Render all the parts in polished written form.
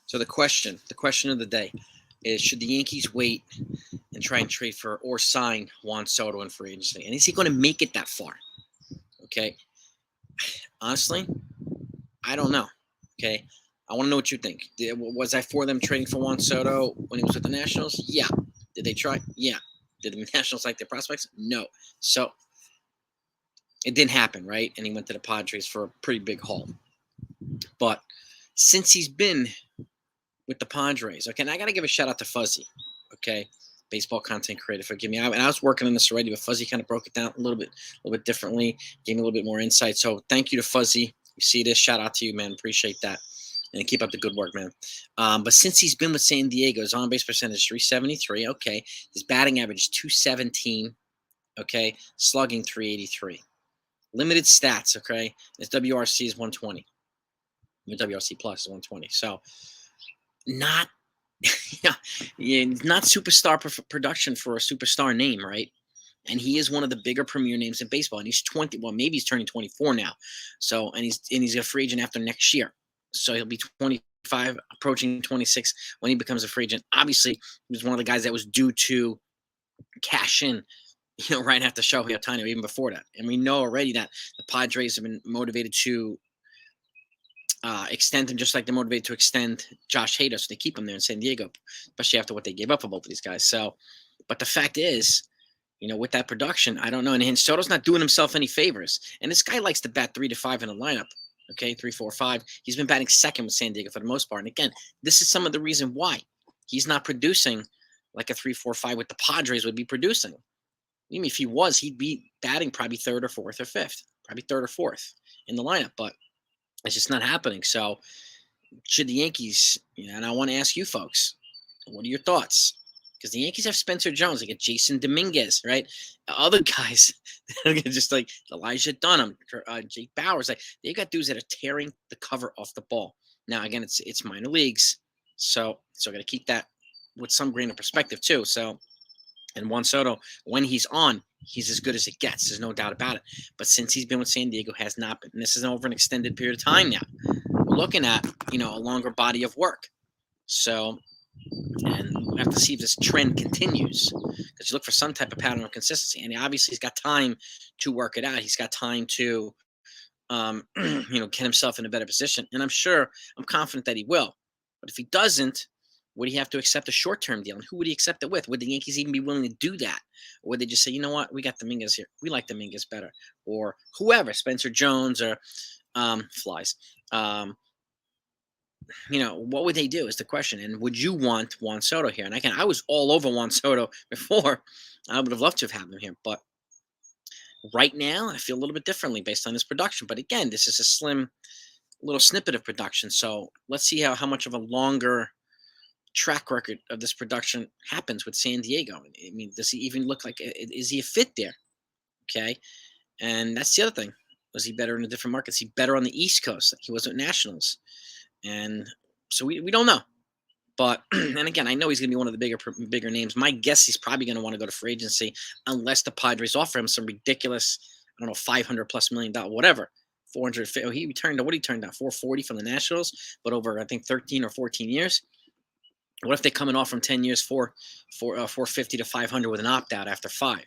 So the question of the day is: should the Yankees wait and try and trade for or sign Juan Soto in free agency? And is he going to make it that far? Okay, honestly, I don't know. Okay, I want to know what you think. Was I for them trading for Juan Soto when he was with the Nationals? Yeah. Did they try? Yeah. Did the Nationals like their prospects? No. So it didn't happen, right? And he went to the Padres for a pretty big haul. But since he's been with the Padres, okay, and I got to give a shout out to Fuzzy, okay, baseball content creator. Forgive me, and I was working on this already, but Fuzzy kind of broke it down a little bit differently, gave me a little bit more insight. So thank you to Fuzzy. You see this? Shout out to you, man. Appreciate that, and keep up the good work, man. But since he's been with San Diego, his on base percentage 373. Okay, his batting average 217. Okay, slugging 383. Limited stats. Okay, his WRC is 120. WRC plus is 120. So not not superstar production for a superstar name, right? And he is one of the bigger premier names in baseball. And he's 20. Well, maybe he's turning 24 now. So and he's a free agent after next year. So he'll be 25, approaching 26 when he becomes a free agent. Obviously, he was one of the guys that was due to cash in, right after Shohei Ohtani, or even before that. And we know already that the Padres have been motivated to extend him, just like they're motivated to extend Josh Hader, so they keep him there in San Diego, especially after what they gave up for both of these guys. So, but the fact is, with that production, I don't know. And Soto's not doing himself any favors. And this guy likes to bat 3 to 5 in a lineup. Okay, 3, 4, 5. He's been batting second with San Diego for the most part. And again, this is some of the reason why he's not producing like a 3, 4, 5 with the Padres would be producing. Even if he was, he'd be batting probably third or fourth or fifth, probably third or fourth in the lineup. But it's just not happening. So should the Yankees, and I want to ask you folks, what are your thoughts? Because the Yankees have Spencer Jones, they get Jason Dominguez, right? Other guys, just like Elijah Dunham, Jake Bauer's, like they got dudes that are tearing the cover off the ball. Now, again, it's minor leagues, so got to keep that with some grain of perspective too. So, and Juan Soto, when he's on, he's as good as it gets. There's no doubt about it. But since he's been with San Diego, has not been. And this is over an extended period of time now. We're looking at, a longer body of work. So, and we have to see if this trend continues, because you look for some type of pattern of consistency. And obviously, he's got time to work it out. He's got time to, get himself in a better position. And I'm confident that he will. But if he doesn't, would he have to accept a short-term deal? And who would he accept it with? Would the Yankees even be willing to do that? Or would they just say, you know what, we got Dominguez here. We like Dominguez better. Or whoever, Spencer Jones or Flies. What would they do is the question. And would you want Juan Soto here? And again, I was all over Juan Soto before. I would have loved to have had him here. But right now, I feel a little bit differently based on his production. But again, this is a slim little snippet of production. So let's see how much of a longer track record of this production happens with San Diego. I mean, does he even look like, is he a fit there? Okay. And that's the other thing. Was he better in a different market? Is he better on the East Coast? He wasn't Nationals. And so we don't know. But, and again, I know he's going to be one of the bigger names. My guess, he's probably going to want to go to free agency unless the Padres offer him some ridiculous, I don't know, $500+ million, whatever. 450. He turned down 440 from the Nationals, but over, I think, 13 or 14 years. What if they come in off from 10 years, 450 to 500 with an opt-out after 5,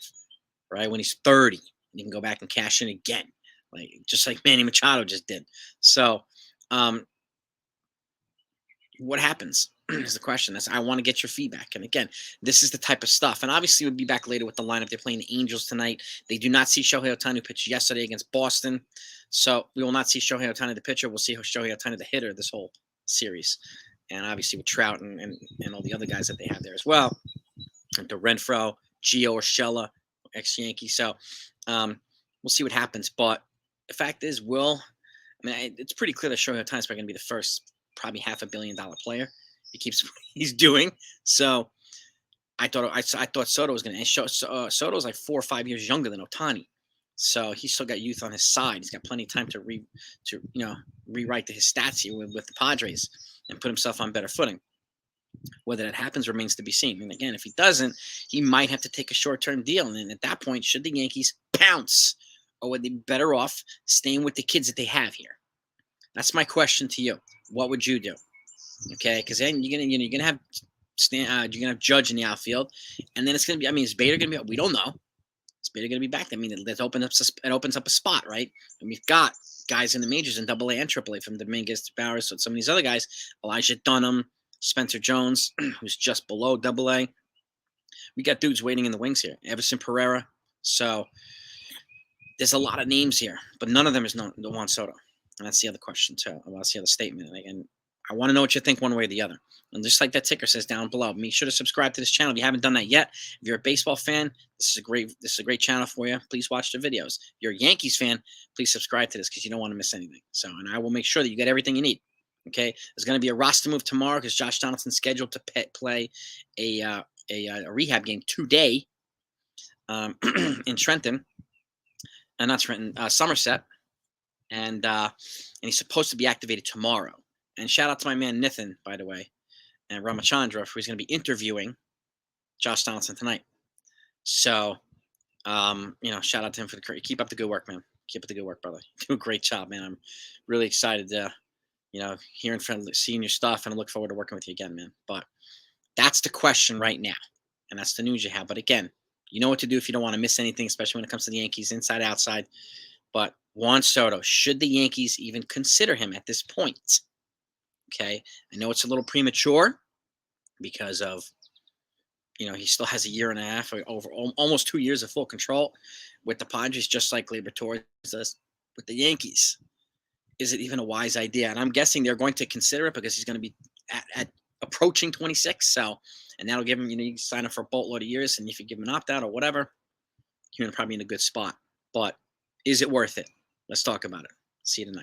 right? When he's 30, and he can go back and cash in again, just like Manny Machado just did. So, what happens is the question. I want to get your feedback. And again, this is the type of stuff. And obviously, we'll be back later with the lineup. They're playing the Angels tonight. They do not see Shohei Ohtani pitch yesterday against Boston. So we will not see Shohei Ohtani the pitcher. We'll see Shohei Ohtani the hitter this whole series. And obviously with Trout and all the other guys that they have there as well. And to Renfroe, Gio Urshela, ex-Yankee. So we'll see what happens. But the fact is, it's pretty clear that Shohei Ohtani is probably going to be the first probably $500 million player. He keeps what he's doing. So I thought Soto was going to. Soto is like 4 or 5 years younger than Ohtani. So he's still got youth on his side. He's got plenty of time to rewrite his stats here with the Padres and put himself on better footing. Whether that happens remains to be seen. And again, if he doesn't, he might have to take a short-term deal. And then at that point, should the Yankees pounce, or would they be better off staying with the kids that they have here? That's my question to you. What would you do? Okay, because then you're gonna have Judge in the outfield, and then it's gonna be. I mean, is Bader gonna be? We don't know. Is Bader gonna be back? I mean, it opens up a spot, right? And we've got guys in the majors in Double A and Triple A, from Dominguez to Bauer. So some of these other guys, Elijah Dunham, Spencer Jones, who's just below Double A. We got dudes waiting in the wings here. Everson Pereira. So there's a lot of names here, but none of them is the Juan Soto. And that's the other question too. That's the other statement. And again, I want to know what you think one way or the other. And just like that ticker says down below, make sure to subscribe to this channel if you haven't done that yet. If you're a baseball fan, this is a great channel for you. Please watch the videos. If you're a Yankees fan, please subscribe to this because you don't want to miss anything. So, and I will make sure that you get everything you need. Okay, there's going to be a roster move tomorrow because Josh Donaldson's scheduled to play a rehab game today in Trenton. Not Trenton, Somerset, and he's supposed to be activated tomorrow. And shout out to my man Nithin, by the way, and Ramachandra, who's going to be interviewing Josh Donaldson tonight. So, shout out to him for keep up the good work, man. Keep up the good work, brother. You do a great job, man. I'm really excited to, seeing your stuff, and I look forward to working with you again, man. But that's the question right now, and that's the news you have. But again, you know what to do if you don't want to miss anything, especially when it comes to the Yankees, inside, outside. But Juan Soto, should the Yankees even consider him at this point? Okay, I know it's a little premature because of, he still has a year and a half, or over almost 2 years of full control with the Padres, just like Gleyber Torres does with the Yankees. Is it even a wise idea? And I'm guessing they're going to consider it because he's going to be at approaching 26. So, and that'll give him, you sign up for a boatload of years, and if you give him an opt-out or whatever, you're probably in a good spot. But is it worth it? Let's talk about it. See you tonight.